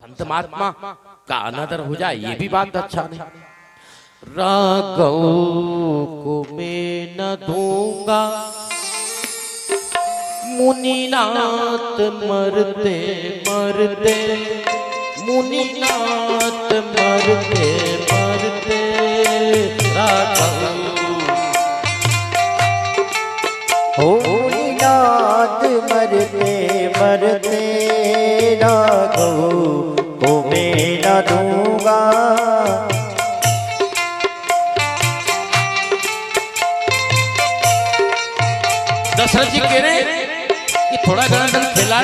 संत महात्मा का अनादर हो जाए ये भी बात अच्छा नहीं। राघव को मैं न दूंगा मुनिनाथ मरते मरते, मुनिनाथ मरते मरते राघव हो मुनिनाथ मरते मरते राघव को मैं न दूंगा। दशरथ जी कह रहे कि थोड़ा घना खिला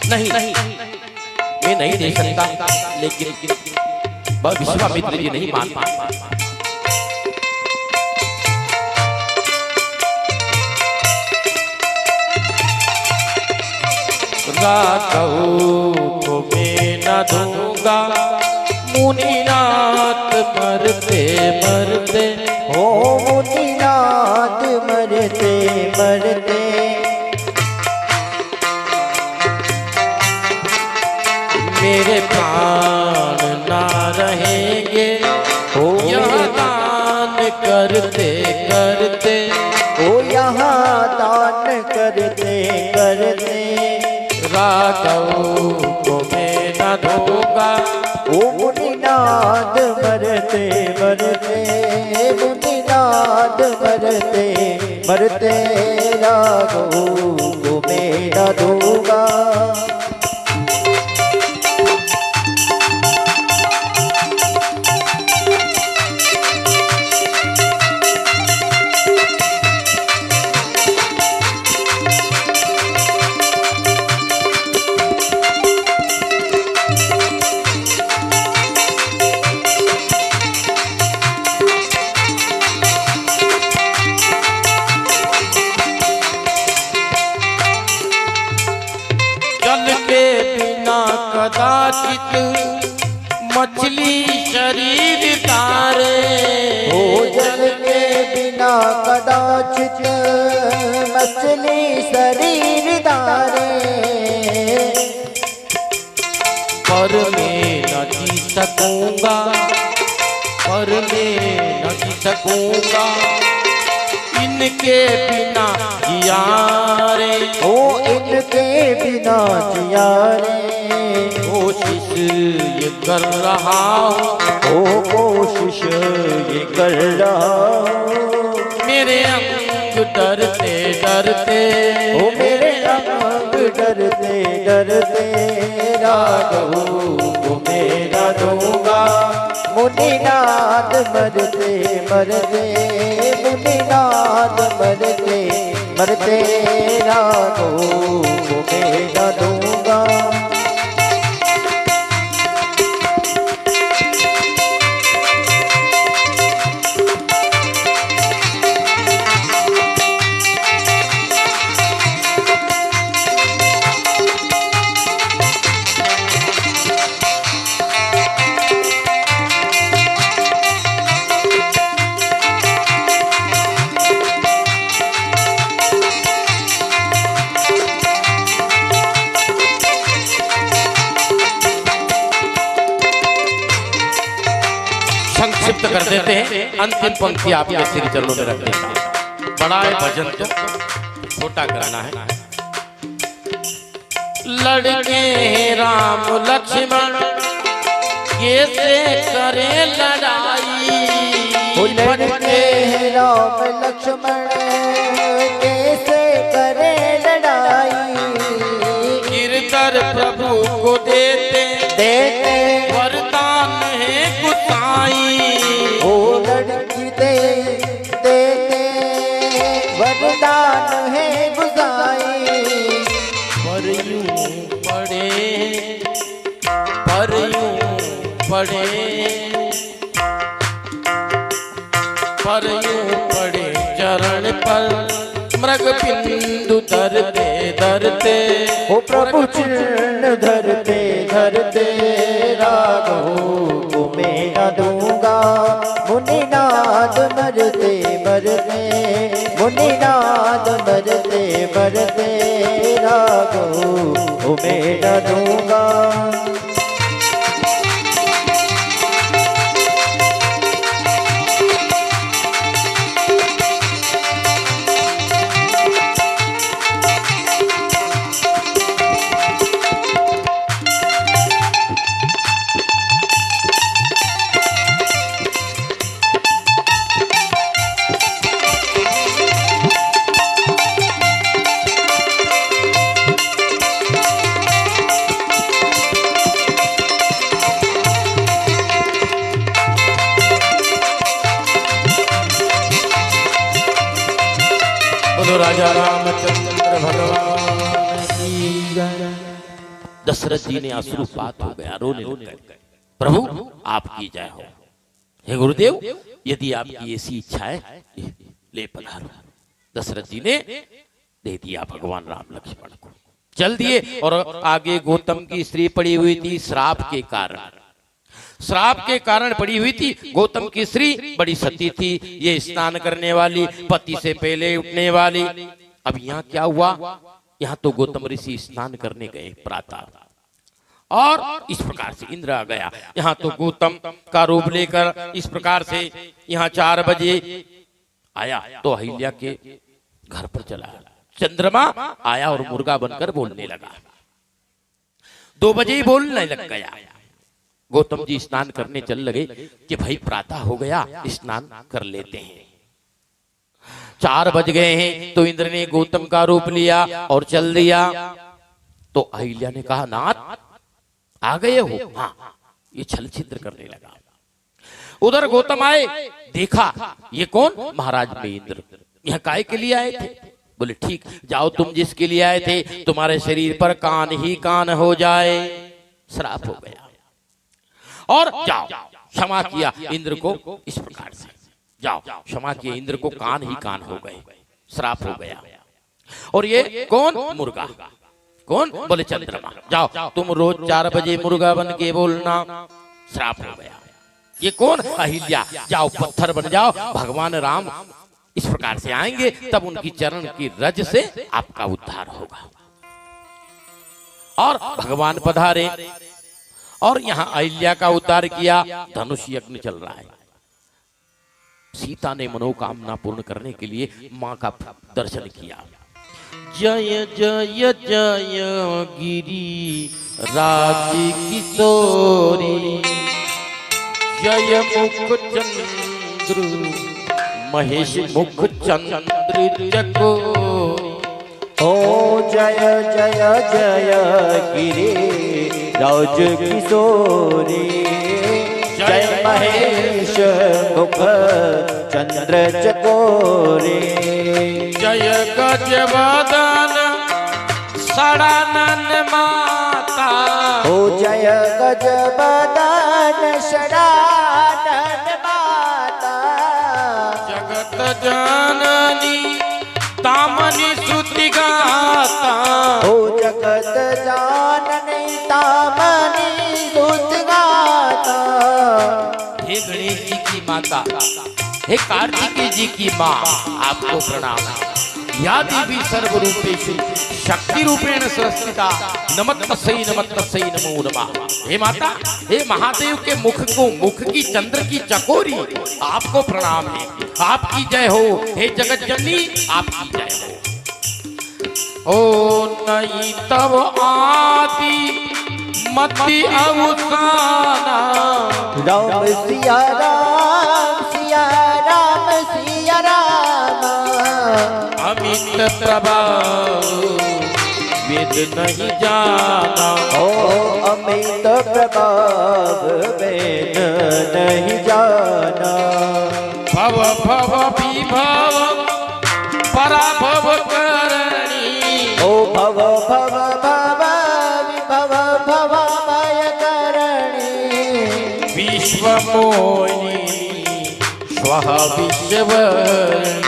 नहीं मैं नहीं दे सकता, लेकिन विश्वामित्र जी नहीं मान पाए। राघव को मैं न दूंगा मुनिनाथ मरते मरते, हो मुनिनाथ मरते मरते मेरे प्राण ना रहेंगे हो यहाँ दान करते करते, हो यहाँ दान करते करते राघव को मैं न दूंगा ओ मुनिनाथ मरते मरते, मुनिनाथ मरते मरते राघव को मैं न दूंगा। कदाचित मछली शरीर तारे, हो जल के बिना कदाचित मछली शरीर तारे, पर मैं न जी सकूंगा, पर मैं न जी सकूंगा इनके बिना जियारे, ओ इनके बिना जियारे। कोशिश ये कर रहा हूँ, ओ कोशिश ये कर रहा हूँ, मेरे अंग डरते डरते, ओ मेरे अंग डरते डरते राघव को मैं न दूंगा मुनिनाथ मरते मरते, मुनिनाथ मरते मरते राघव को मैं न दूंगा। संक्षिप्त कर देते हैं, अंतिम पंक्ति आपके श्री चरणों में रख देता हूं। बड़ा है भजन तो छोटा करना है। लड़के राम लक्ष्मण कैसे करे लड़ाई, लड़के राम लक्ष्मण कैसे करे लड़ाई, गिरधर प्रभु को देते देते वरदान है गुसाई, ओ लड़की दे देते वरदान है गुसाई। पर यूं पड़े पर यूं पड़े चरण पर मृग बिंदु धरते धरते, ओ प्रभु चरण धरते धरते राघव को मैं न दूंगा मुनिनाथ मरते मरते, मुनिनाथ मरते मरते राघव को मैं न दूंगा। राजा रामचंद्र भगवान की जय। दशरथ जी ने अश्रुपात हो गया, रोने लग गए। प्रभु आपकी जय हो। हे गुरुदेव, यदि आपकी ऐसी इच्छा है ले पधारो। दशरथ जी ने दे दिया भगवान राम लक्ष्मण को, चल दिए। और आगे गौतम की स्त्री पड़ी हुई थी श्राप के कारण, श्राप के कारण पड़ी हुई थी। गौतम की स्त्री बड़ी सती थी, ये स्नान करने वाली, पति से पहले उठने वाली। अब यहाँ क्या हुआ, यहाँ तो गौतम ऋषि स्नान करने गए प्रातः, और इस प्रकार से इंद्र आ गया। यहाँ तो गौतम का रूप लेकर इस प्रकार से यहाँ 4 बजे आया तो अहिल्या के घर पर चला। चंद्रमा आया और मुर्गा बनकर बोलने लगा। 2 बजे ही बोलने लग गया। गौतम जी स्नान करने चल लगे कि भाई प्रातः हो गया, स्नान कर लेते हैं। 4 बज गए हैं तो इंद्र ने गौतम का रूप लिया और चल दिया। तो अहिल्या ने कहा, नाथ आ गए हो? हाँ। ये छल छिद्र करने लगा। उधर गौतम आए, देखा ये कौन? महाराज में इंद्र। यहाँ काय के लिए आए थे? बोले ठीक, जाओ तुम जिसके लिए आए थे, तुम्हारे शरीर पर कान ही कान हो जाए। श्राप हो गया और जाओ। क्षमा किया इंद्र को इस प्रकार से, जाओ क्षमा किया इंद्र को, कान ही कान हो गए, श्राप हो गया। और ये कौन? मुर्गा। कौन? बोले चंद्रमा। जाओ तुम रोज 4 बजे मुर्गा बन के बोलना, श्राप हो गया। ये कौन? अहिल्या। जाओ पत्थर बन जाओ, भगवान राम इस प्रकार से आएंगे, तब उनकी चरण की रज से आपका उद्धार होगा। और भगवान पधारे और यहाँ अहिल्या का उद्धार किया। धनुष यज्ञ चल रहा है। सीता ने मनोकामना पूर्ण करने के लिए मां का दर्शन किया। जय जय जय गिरी राज किशोरी, जय मुख चंद्र महेश मुख चंद्र चकोरी। ओ जय जय जय गिरी राज किशोरी, जय महेश मुख चंद्र चकोरी। जय गजवदन षडानन माता, ओ जय गजवदन षडानन माता। जगत जननी तामनी स्तुति गाता, ओ जगत जाननी तामनी स्तुति गाता। हे गणेश जी की माता, हे कार्तिकेय जी की माँ, आपको प्रणाम। या देवी सर्वरूपेषु शक्ति रूपेण संस्थिता, नमस्तस्यै नमस्तस्यै नमो नमः। हे माता, हे महादेव के मुख को, मुख की चंद्र की चकोरी, आपको प्रणाम है, आपकी जय हो। हे जगत जननी, आपकी जय हो। ओ नहीं तब आदि मति अवसाना, राम सिया राम सिया राम सिया राम। अमित प्रभाव वेद नहीं जाना, ओ अमित प्रभाव वेद नहीं जाना। भव भव विभव पराभव करणी, ओ भव भव भव विभव भवमय करणी। विश्व मोहिनी स्वः विश्ववर्णी।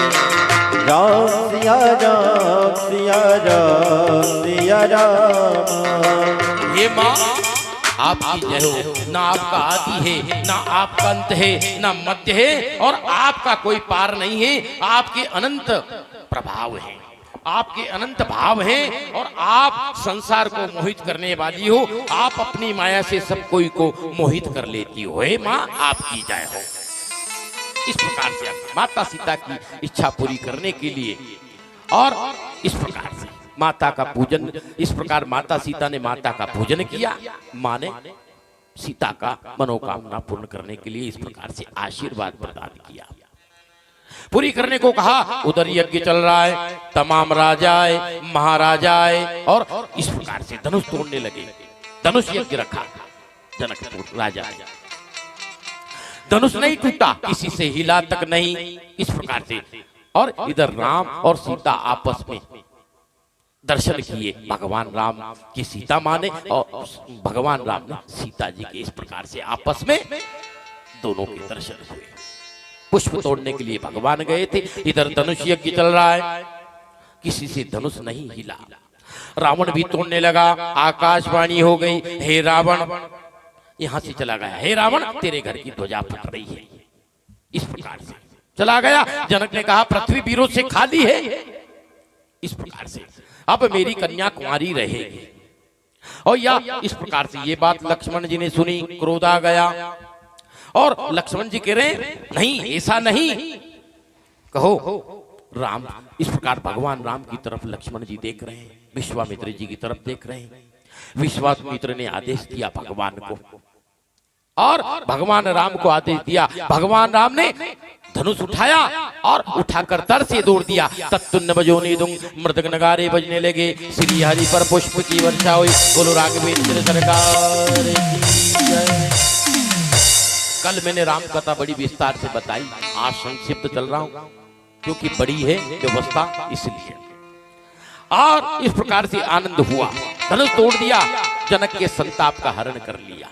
राम सिया राम सिया राम सिया राम। ये माँ, आपकी जय हो। ना आपका आदि है, ना आपका अंत है, ना मध्य है, और आपका कोई पार नहीं है। आपके अनंत प्रभाव है, आपके अनंत भाव हैं, और आप संसार को मोहित करने वाली हो। आप अपनी माया से सब कोई को मोहित कर लेती हो। हे माँ, आपकी जय हो। इस प्रकार से माता सीता की इच्छा पूरी करने के लिए, और इस प्रकार से माता का पूजन, इस प्रकार माता सीता ने माता का पूजन किया। माँ ने सीता का मनोकामना पूर्ण करने के लिए इस प्रकार से आशीर्वाद प्रदान किया, पूरी करने को कहा। उधर यज्ञ चल रहा है, तमाम राजाएं महाराजाएं और इस प्रकार से धनुष तोड़ने लगे। धनुष यज्ञ रखा जनकपुर राजा, धनुष नहीं टूटा, किसी से हिला तक नहीं। इस प्रकार से और इधर राम और सीता आपस में दर्शन किए। भगवान राम की सीता माने और भगवान राम ने सीता जी के, इस प्रकार से आपस में दोनों के दर्शन हुए। पुष्प तोड़ने के लिए भगवान गए थे, इधर धनुष यज्ञ चल रहा है, किसी से धनुष नहीं हिला। रावण भी तोड़ने लगा, आकाशवाणी हो गई, हे रावण, यहां से चला गया, हे रावण तेरे घर की ध्वजा फट रही है। इस प्रकार से चला गया। जनक ने कहा पृथ्वी वीरों से खाली है, इस प्रकार से अब मेरी कन्या कुंवारी रहेगी। और या इस प्रकार से ये बात लक्ष्मण जी ने सुनी, क्रोध आ गया और लक्ष्मण जी कह रहे नहीं, ऐसा नहीं, कहो राम। इस प्रकार भगवान राम की तरफ लक्ष्मण जी देख रहे हैं, विश्वामित्र जी की तरफ देख रहे हैं। विश्वामित्र ने आदेश दिया भगवान को, और भगवान राम को आदेश दिया। भगवान राम ने धनुष उठाया और उठाकर तर से दौड़ दिया। तत्तुन्न बजोनी दुम मृदंग नगारे बजने लगे, श्री हरि पर पुष्प की वर्षा हुई। बोलो राघवेंद्र सरकार की जय। कल मैंने राम कथा बड़ी विस्तार से बताई, आज संक्षिप्त चल रहा हूं क्योंकि बड़ी है व्यवस्था इसलिए। और इस प्रकार से आनंद हुआ, धनुष तोड़ दिया, जनक के संताप का हरण कर लिया।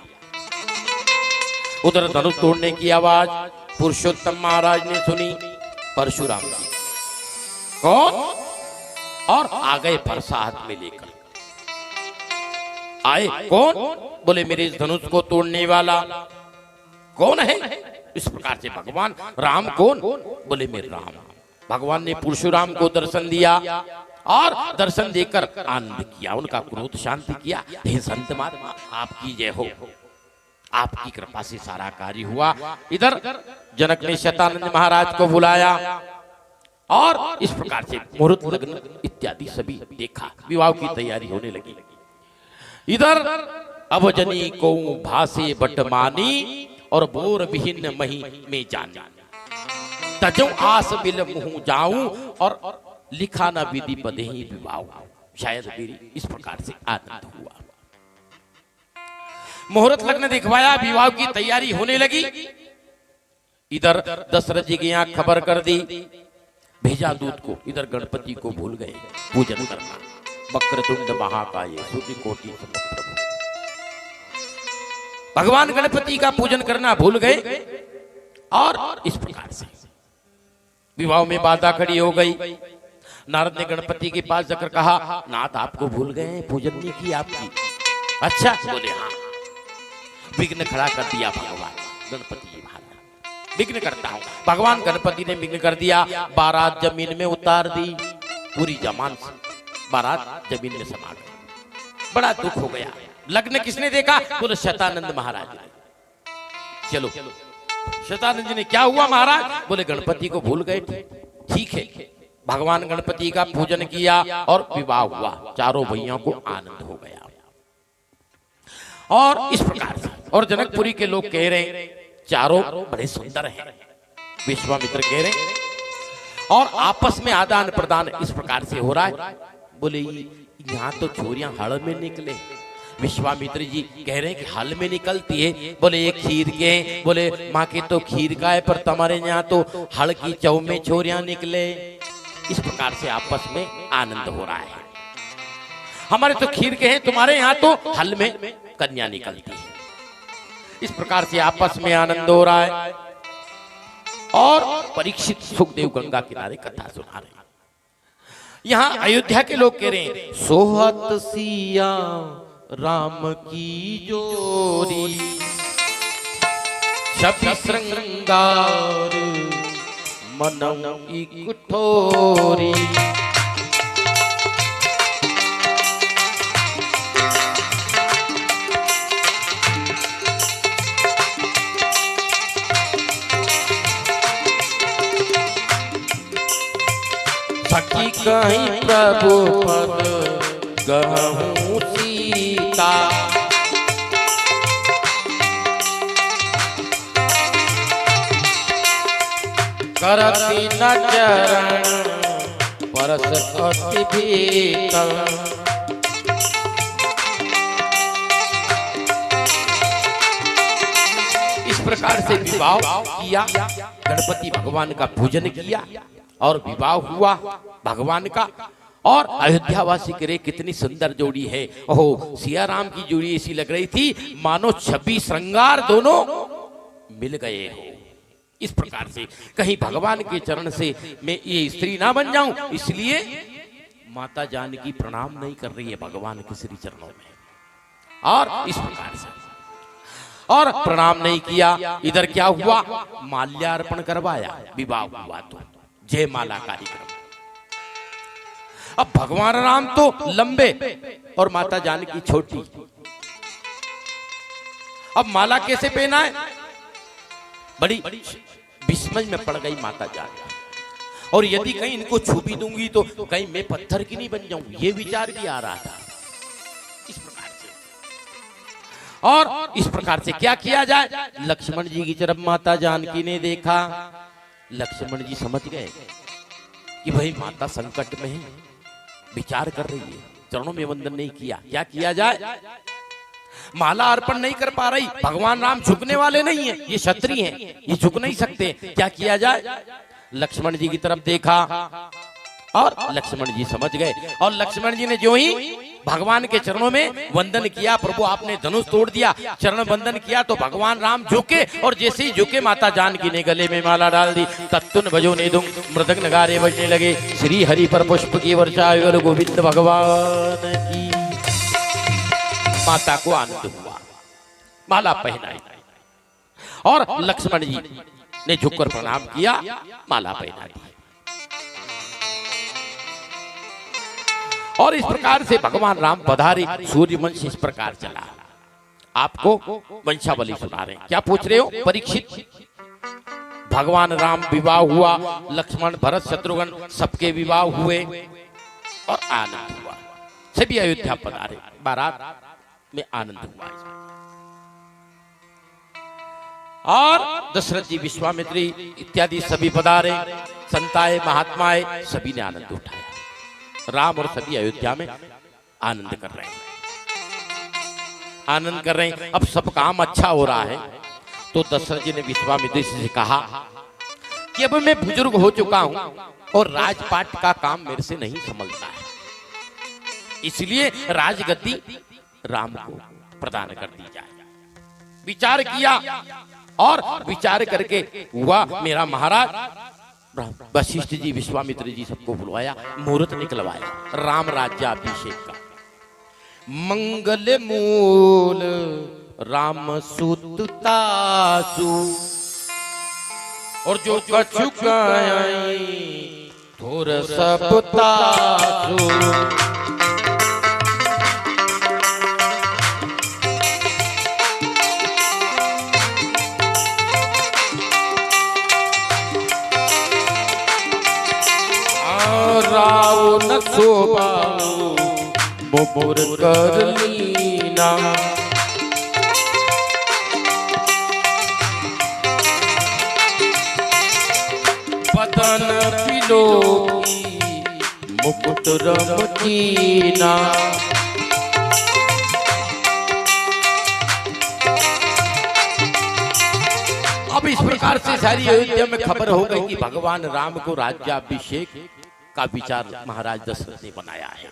उधर धनुष तोड़ने की आवाज पुरुषोत्तम महाराज ने सुनी, परशुराम जी कौन, और आ गए फरसा हाथ में लेकर। आए कौन, बोले मेरे इस धनुष को तोड़ने वाला कौन है। इस प्रकार से भगवान राम कौन, बोले मेरे राम। भगवान ने परशुराम को दर्शन दिया और दर्शन देकर आनंद किया, उनका क्रोध शांति किया। हे संत महात्मा आपकी जय हो, आपकी कृपा से सारा कार्य हुआ। इधर जनक ने शतानंद महाराज को बुलाया और इस प्रकार से मुहूर्त लग्न इत्यादि सभी देखा, विवाह की तैयारी होने लगी। इधर अवजनी को भासे बटमानी और बोर विहीन मही में जाना, तजो आस बिल मुँह जाऊं और लिखा न विधि पदे ही विवाह। शायद मेरी इस प्रकार से आनंद हुआ। मुहूर्त लग्न दिखवाया, विवाह की तैयारी होने लगी। इधर दशरथ जी की यहाँ खबर कर दी, भेजा दूत को। इधर गणपति को भूल गए पूजन करना। वक्रतुंड महाकाय सूर्यकोटि समप्रभ, भगवान गणपति का पूजन करना भूल गए और इस प्रकार से विवाह में बाधा खड़ी हो गई। नारद ने गणपति के पास जाकर कहा, नाथ आपको भूल गए, पूजन नहीं की आपकी। अच्छा, बोले हाँ। विघ्न खड़ा कर दिया भगवान गणपति महाराज, विघ्न करता हूं। भगवान गणपति ने विघ्न कर दिया, बारात जमीन में उतार दी, पूरी जमान से बारात जमीन में समा गई। बड़ा दुख हो गया। लग्न किसने देखा, बोले शतानंद महाराज ने। चलो शतानंद जी ने, क्या हुआ महाराज, बोले गणपति को भूल गए थे। ठीक है, भगवान गणपति का पूजन किया और विवाह हुआ, चारों भैया को आनंद हो गया। और इस प्रकार से, और जनकपुरी के लोग कह रहे चारों बड़े सुंदर हैं, विश्वामित्र कह रहे, और आपस में आदान प्रदान इस प्रकार से हो रहा है। बोले यहाँ तो छोरियां हड़ में निकले। विश्वामित्र जी कह रहे हैं कि हल में निकलती है। बोले ये खीर के हैं, बोले माँ के तो खीर का है, पर तुम्हारे यहाँ तो हड़ की चौ में छोरियां निकले। इस प्रकार से आपस में आनंद हो रहा है। हमारे तो खीर के हैं, तुम्हारे यहाँ तो हल में कन्या निकलती है। इस प्रकार से आपस में आनंद हो रहा है। और परीक्षित सुखदेव गंगा किनारे कथा सुना रहे हैं। यहाँ अयोध्या के लोग कह रहे हैं, सोहत सिया राम की जोरी, छवि श्रृंगार मनौ इकठोरी। सखी कहीं प्रभु पद गहूं सीता, करती न चरण परस अति भीतर। इस प्रकार से विवाह किया, गणपति भगवान का पूजन किया और विवाह हुआ भगवान का। और अयोध्यावासी करे कितनी सुंदर जोड़ी है। ओहो, सिया राम की जोड़ी ऐसी लग रही थी मानो छवि श्रृंगार दोनों मिल गए हो। इस प्रकार से कहीं भगवान के चरण से मैं ये स्त्री ना बन जाऊं, इसलिए माता जानकी प्रणाम नहीं कर रही है भगवान के श्री चरणों में। और इस प्रकार से और प्रणाम नहीं किया। इधर क्या हुआ, माल्यार्पण करवाया, विवाह हुआ तो जयमाला कार्यक्रम। अब भगवान राम तो लंबे और माता जानकी छोटी। अब माला कैसे पहना है, बड़ी विस्मय में पड़ गई माता जानकी। और यदि कहीं इनको छू भी दूंगी तो कहीं मैं पत्थर की नहीं बन जाऊं, ये विचार भी आ रहा था। इस प्रकार से और इस प्रकार से क्या किया जाए। लक्ष्मण जी की तरफ माता जानकी ने देखा। लक्ष्मण जी समझ गए कि भाई माता संकट में है, विचार कर रही है, चरणों में वंदन नहीं किया, क्या किया जाए। माला अर्पण नहीं कर पा रही, भगवान राम झुकने वाले नहीं है, ये क्षत्रिय हैं, ये झुक नहीं सकते, क्या किया जाए। लक्ष्मण जी की तरफ देखा और लक्ष्मण जी समझ गए। और लक्ष्मण जी ने जो ही भगवान के चरणों में वंदन किया, प्रभु आपने धनुष तोड़ दिया, चरण वंदन किया तो भगवान राम झुके। और जैसे ही झुके माता जानकी ने गले में माला डाल दी। तत्तुन भजो नेदुम मृदंग नगारे बजने लगे। श्री हरि पर पुष्प की वर्षा गोविंद भगवान की। माता को आनंद हुआ, माला पहनाई और लक्ष्मण जी ने झुककर प्रणाम किया, माला पहना दी। और इस प्रकार से भगवान राम पधारे। सूर्य वंश इस प्रकार चला। आपको वंशावली सुना रहे हैं। क्या पूछ रहे हो परीक्षित। भगवान राम विवाह हुआ, लक्ष्मण भरत शत्रुघ्न सबके विवाह हुए और आनंद हुआ। सभी अयोध्या पधारे, बारात में आनंद हुआ। और दशरथ जी, विश्वामित्री इत्यादि सभी पधारे, संताए महात्माए सभी ने आनंद उठाया। राम और सभी अयोध्या में आनंद कर रहे हैं, आनंद कर रहे हैं। अब सब काम अच्छा हो रहा है तो दशरथ जी ने विश्वामित्री से कहा कि अब मैं बुजुर्ग हो चुका हूं और राजपाट का काम मेरे से नहीं संभलता है, इसलिए राजगद्दी राम को प्रदान कर दी जाए। विचार किया और विचार करके हुआ मेरा महाराज। वशिष्ठ जी, विश्वामित्र जी सबको बुलवाया, मुहूर्त निकलवाया राम राज्याभिषेक का। मंगल मूल राम सुत तासु और जो कछु गाई थोर सब तासु। रावण शोभा मुकुर कर लीना। बदन पिलोकी मुकुट रमकीना। अब इस प्रकार से सारी अयोध्या में खबर हो गई कि भगवान राम को राज्याभिषेक का विचार महाराज दशरथ ने बनाया है।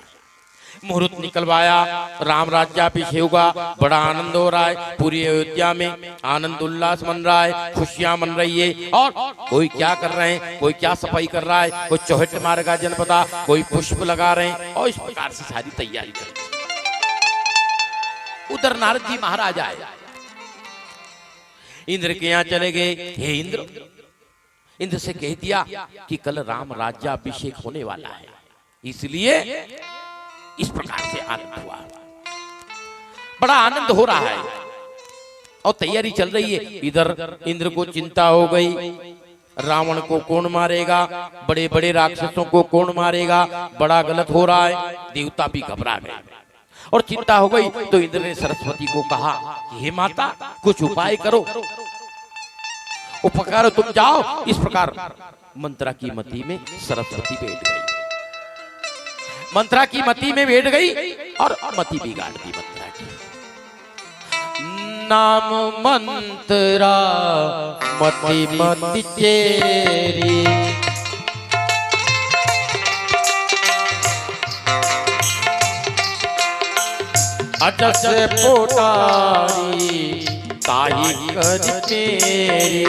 मुहूर्त निकलवाया, राम राज्याभिषेक हुआ, बड़ा आनंद हो रहा है। पूरी अयोध्या में आनंद उल्लास मन रहा है, खुशियां मन रही है। और कोई क्या कर रहे हैं, कोई क्या सफाई कर रहा है, कोई चौहट मार्गा जनपदा, कोई पुष्प लगा रहे हैं और इस प्रकार से सारी तैयारी कर रही है। उधर नारद जी महाराज आए, इंद्र के यहाँ चले गए। हे इंद्र, इंद्र से कह दिया कि कल राम राज्याभिषेक होने वाला है, इसलिए इस प्रकार से आनंद हुआ। बड़ा आनंद हो रहा है और तैयारी चल रही है। इधर इंद्र को चिंता हो गई, रावण को कौन मारेगा, बड़े बड़े राक्षसों को कौन मारेगा, बड़ा गलत हो रहा है। देवता भी घबरा गए और चिंता हो गई। तो इंद्र ने सरस्वती को कहा, हे माता कुछ उपाय करो, उपकार तुम जाओ। इस प्रकार मंत्रा की मति में सरस्वती बैठ गई, मंत्रा की मति में बैठ गई और मति बिगाड़ दी मंत्रा की। नाम मंत्रा मति मति चेरी अजस पोटारी ताही कर तेरी।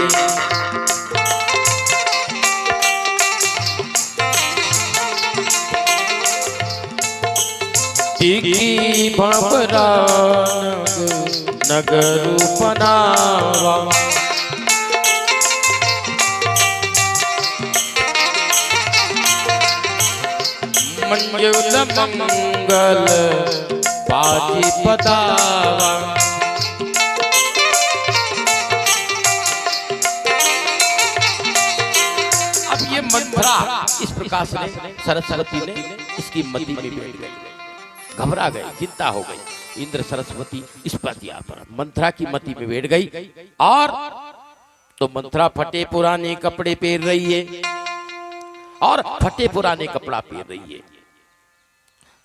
दिखी भंवरा नगर पनावा। मंजुल मंगल बाजी पदावा। अब ये मंत्रा इस प्रकार से सरस्वती ने इसकी मति में बैठ गई, घबरा गई, चिंता हो गई। इंद्र सरस्वती इस पर मंत्रा की मति में बैठ गई और तो मंत्रा फटे पुराने कपड़े पहन रही है और फटे पुराने कपड़ा पहन रही है।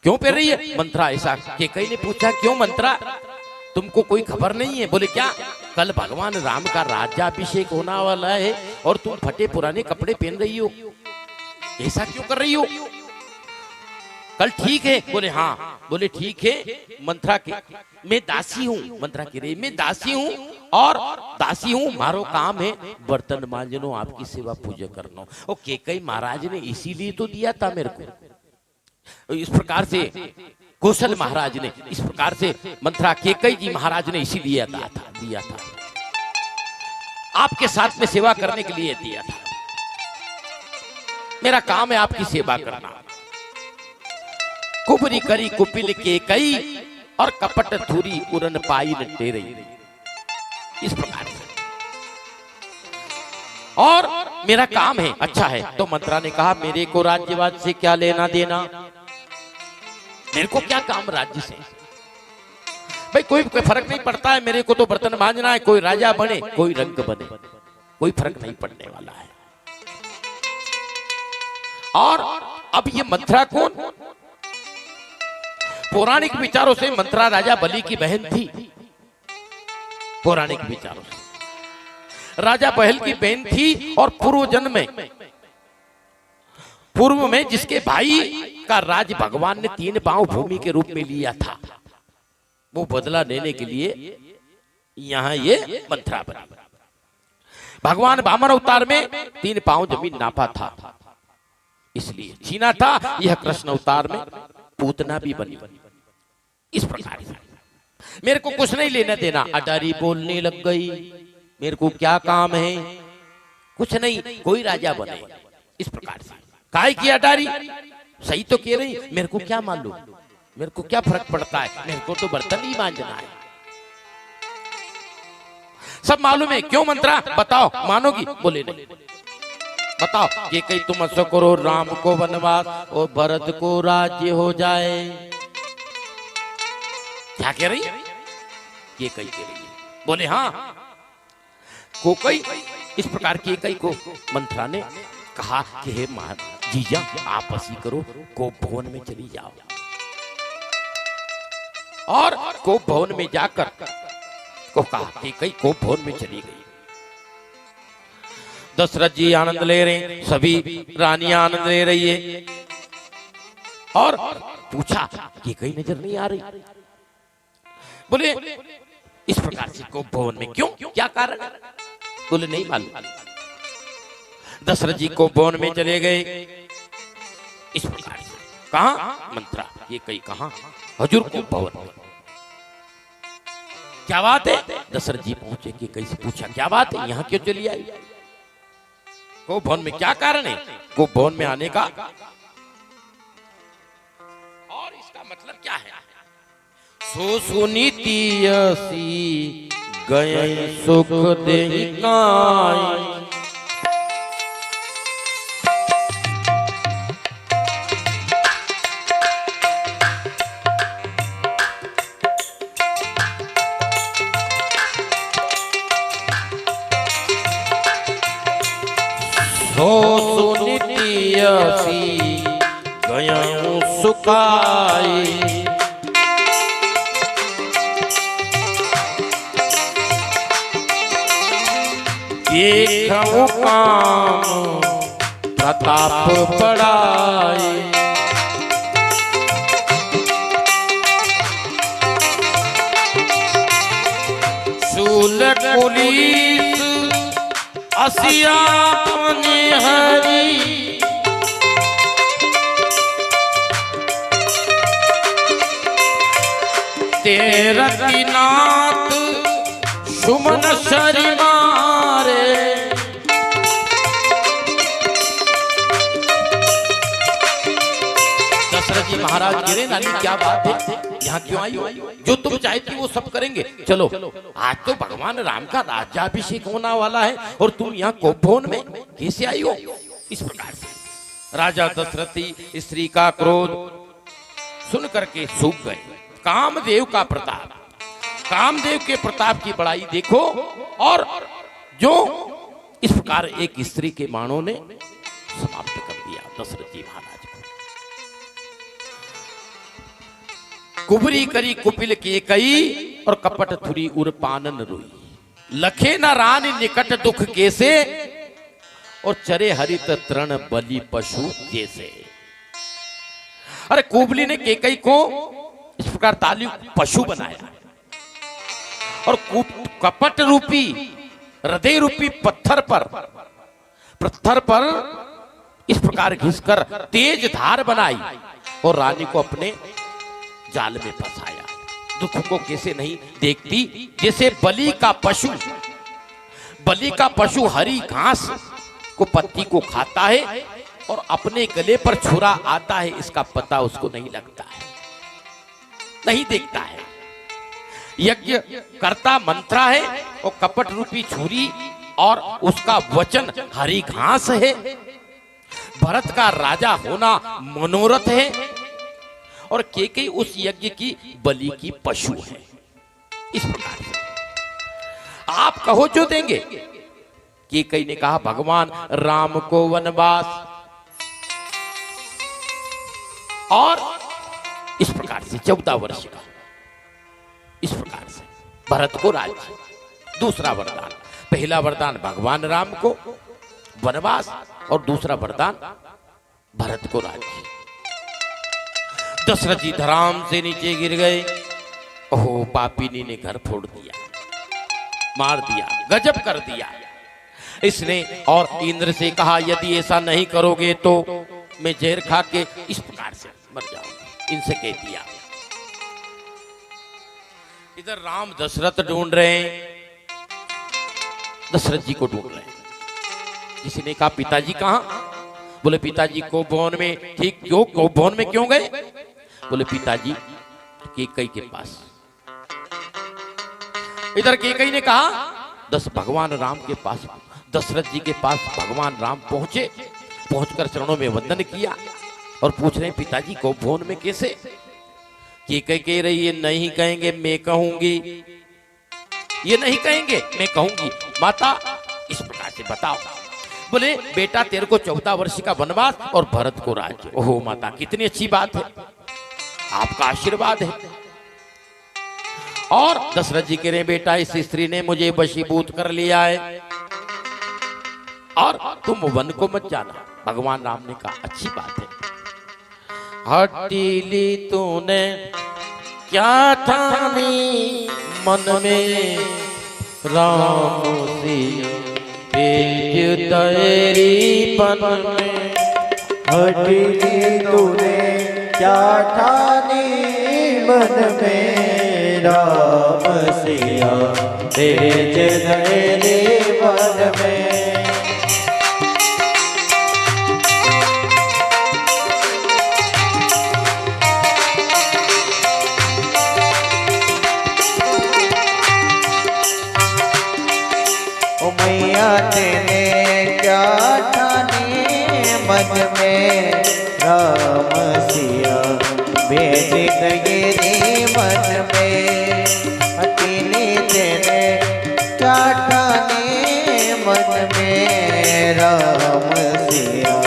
क्यों पहन रही है मंत्रा? ऐसा केकई ने पूछा, क्यों मंत्रा, तुमको कोई खबर नहीं है? बोले क्या, कल भगवान राम का राज्याभिषेक होने वाला है और तुम फटे पुराने कपड़े पहन रही हो, ऐसा क्यों कर रही हो? कल ठीक है? बोले हाँ। बोले ठीक है मंत्रा के, मैं दासी हूँ। मंत्रा कह रही मैं दासी हूँ और दासी हूँ, मारो काम है बर्तन मांजनो, आपकी सेवा पूजा करना। और केकई महाराज ने इसीलिए तो दिया था मेरे को। इस प्रकार से कौशल महाराज ने, इस प्रकार से मंत्रा केकई जी महाराज ने इसीलिए दिया था, आपके साथ में सेवा करने के लिए दिया था। मेरा काम है आपकी सेवा करना। कुबरी करी कुपिल के कई और कपट थुरी उरन पाई न टेरे, इस प्रकार से। और मेरा काम है, अच्छा है। तो मंत्रा ने कहा मेरे को राज्यवाद से क्या लेना देना, मेरे को क्या काम राज्य से? भाई कोई फर्क नहीं पड़ता है, मेरे को तो बर्तन मांजना है। कोई राजा बने कोई रंग बने, कोई फर्क नहीं पड़ने वाला है। और अब ये मंत्रा कौन? पौराणिक विचारों से मंत्रा राजा बलि की बहन थी। पौराणिक विचारों से राजा बहल की बहन थी और पूर्व जन्म में, पूर्व में जिसके भाई का राज भगवान ने 3 पांव भूमि के रूप में लिया था, वो बदला लेने के लिए यहां ये मंत्रा बनी। भगवान वामन अवतार में 3 पांव जमीन नापा था, इसलिए छीना था। यह कृष्ण अवतार में पूतना भी बनी। इस प्रकार से मेरे को कुछ नहीं लेना देना। अटारी बोलने लग गई, मेरे को क्या काम है? कुछ नहीं, कोई राजा बने। इस प्रकार से काहे की अटारी? सही तो कह रही, मेरे को क्या मालूम, मेरे को क्या फर्क पड़ता है, मेरे को तो बर्तन ही मांजना है। सब मालूम है। क्यों मंत्रा, बताओ, मानोगी? बोले नहीं। बताओ कि कहीं तुम ऐसा करो, राम को वनवास और भरत को राज्य हो जाए। क्या कह रही? ये कही कह रही है। बोले हाँ। कोकई इस प्रकार की कई को मंत्रा ने कहा कि हे जीजा आप ऐसी करो, कोप भवन में चली जाओ। और कोप भवन में जाकर को कहा कि कई कोप भवन में चली गई। दशरथ जी आनंद ले रहे, सभी रानियां आनंद ले रही है। और पूछा कि कहीं नजर नहीं आ रही। बोले इस प्रकार से कोप भवन में क्यों, क्या कारण? बोले नहीं मालूम। दशरथ जी कोप भवन में चले गए। इस प्रकार से कहा मंत्रा, ये कहीं कहा हजूर कोप भवन में। क्या बात है? दशरथ जी पहुंचे कि कैसे पूछा क्या बात है, यहाँ क्यों चली आई? कोप भवन में क्या कारण है कोप भवन में आने का? और इसका मतलब क्या है? सो सुनीति सी गए सुख देहि काई, सो सुनीति सी गए सुखाई, देखऊं काम प्रताप बढ़ाई। त्रिशूल पुलिस असिया हरी तेरा की नाथ सुमन शरी मारे। दशरथ जी महाराज गिरे, नानी क्या बात है, यहाँ क्यों आई हो? जो तुम चाहती वो सब करेंगे। चलो, आज तो भगवान राम का राज्याभिषेक होने वाला है और तुम यहाँ कोपभवन में कैसे आई हो? इस प्रकार से राजा दशरथी स्त्री का क्रोध सुन करके सूख गए। कामदेव का प्रताप, कामदेव के प्रताप की बड़ाई देखो। और जो इस प्रकार एक स्त्री के मानों ने समाप्त कर दिया दशरथ जी महाराज को। कुबरी करी कुपिल के कई और कपट थुरी उर पानन रोई। लखे न रानी निकट दुख कैसे और चरे हरित तृण बलि पशु जैसे। अरे कुबली ने केकई को इस प्रकार ताली पशु बनाया और कपट रूपी हृदय रूपी पत्थर पर इस प्रकार घिसकर तेज धार बनाई और रानी को अपने जाल में फंसाया। दुख को कैसे नहीं देखती, जैसे बलि का पशु हरी घास को पत्ती को खाता है और अपने गले पर छुरा आता है, इसका पता उसको नहीं लगता है, नहीं देखता है। यज्ञ करता मंत्रा है और कपट रूपी छुरी और उसका वचन हरी घास है। भरत का राजा होना मनोरथ है और केकई उस यज्ञ की बलि की पशु है। इस प्रकार से आप कहो जो देंगे। केकई ने कहा भगवान राम को वनवास और इस प्रकार से 14 वर्ष का, इस प्रकार से भरत को राज्य। दूसरा वरदान, पहला वरदान भगवान राम को वनवास और दूसरा वरदान भरत को राज्य। दशरथ जी धराम से नीचे गिर गए। ओहो, पापिनी ने घर फोड़ दिया, मार दिया, गजब कर दिया इसने। और इंद्र से कहा यदि ऐसा नहीं करोगे तो मैं जहर खा के इस प्रकार से मर जाऊंगा, इनसे कह दिया। इधर राम दशरथ ढूंढ रहे हैं, दशरथ जी को ढूंढ रहे हैं। किसी ने कहा पिताजी कहां? बोले पिताजी कोपभवन में। ठीक, क्यों कोपभवन में क्यों गए? बोले पिताजी केकई के पास। इधर केकई ने कहा भगवान राम के पास, दशरथ जी के पास भगवान राम पहुंचे। पहुंचकर चरणों में वंदन किया और पूछ रहे हैं पिताजी कोपभवन में कैसे? केकई कह रही है नहीं कहेंगे, मैं कहूंगी। ये नहीं कहेंगे, मैं कहूंगी। माता इस प्रकार से बताओ। बोले बेटा तेरे को 14 वर्ष का वनवास और भरत को राज्य। ओहो माता, कितनी अच्छी बात है, आपका आशीर्वाद है। और दशरथ जी कह रहे बेटा इस स्त्री ने मुझे वशीभूत कर लिया है और तुम वन को मत जाना। भगवान राम ने कहा अच्छी बात है। हटीली तूने क्या ठानी मन में राम सी तेज तेरी पन में। हटीली तूने क्या ठानी मन में राम सिया तेज तेरी पन में। मैया तेने क्या ठाने मन में राम सिया भेज गए रे मन में। अकेले तेने क्या ठाने मन में राम सिया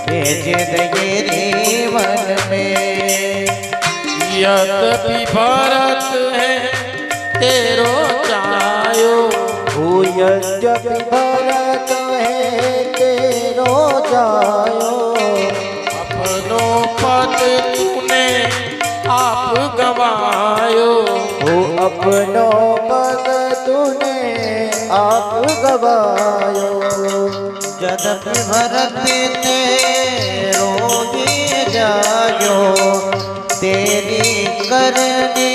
भेज गए रे मन में। यद्यपि भरत है तेरो चायो, यद्यपि भरत है तेरो जायो। अपनो पद तूने आप गवायो, अपनो पद तू तूने आप गवायो। जन्म भरत तेरो ही जायो, तेरी करनी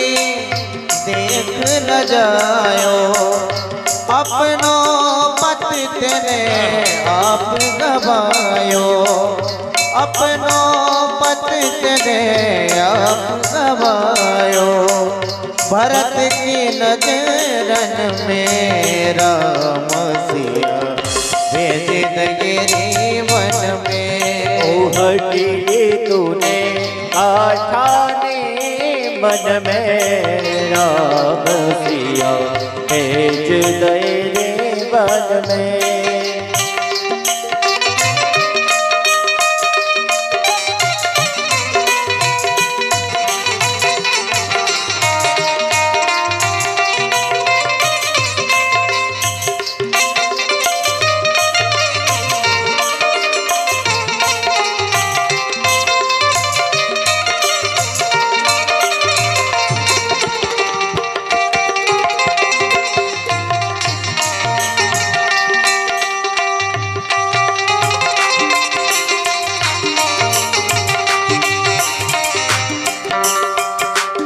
देख न जायो। अपनो पत तेरे आप गवायो, अपनो पत तेरे आप गवायो। भरत की नजरन में राम सिया भेज दगेरी वन में। ओ हटी तूने आठाने मन में राम सिया भेज दे रे वन में।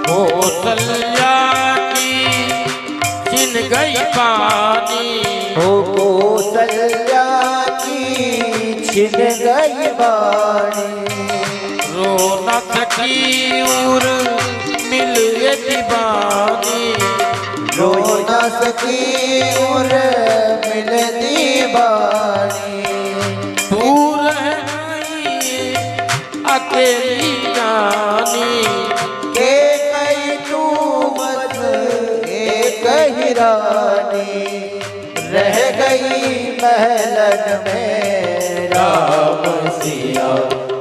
कौशल्या की छिन गई पानी, हो कौशल्या की छिन गई बाणी। रो न सकी उर मिल ये दीवानी। रो न सकी और मिलती बानी। दूर है अकेली जानी, के कई तू बस एक ही रानी। रह गई महलन में राम सिया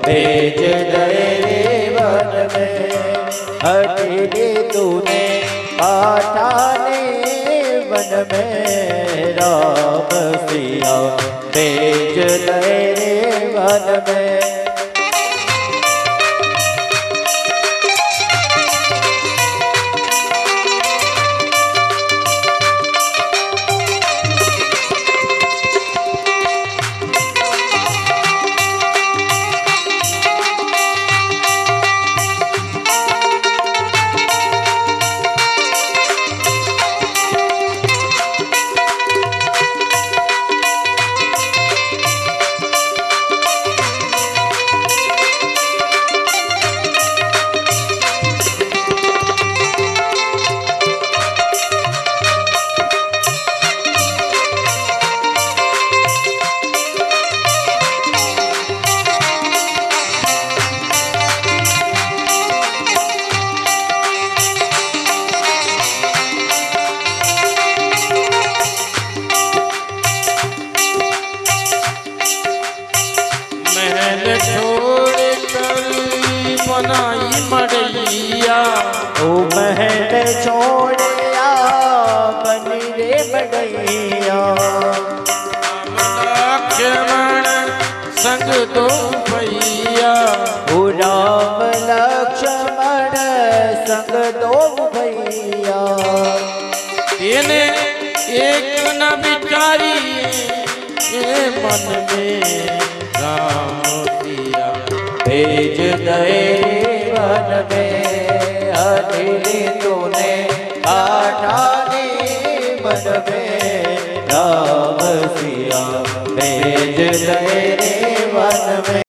भेज दे रे वन में। हटी तूने आठाने वन में राम सिया भेज दे रे वन में। महल छोड़ कर बनाई मड़ैया। ओ महल छोड़िया बनी रे बड़ैया। लक्ष्मण संग दो भैया, ओ राम लक्ष्मण संग दो भैया। तेने एक न विचारी ये मन में राम सिया भेज दे वन में। हटी तूने आठाने मन में राम सिया भेज दे रे वन में।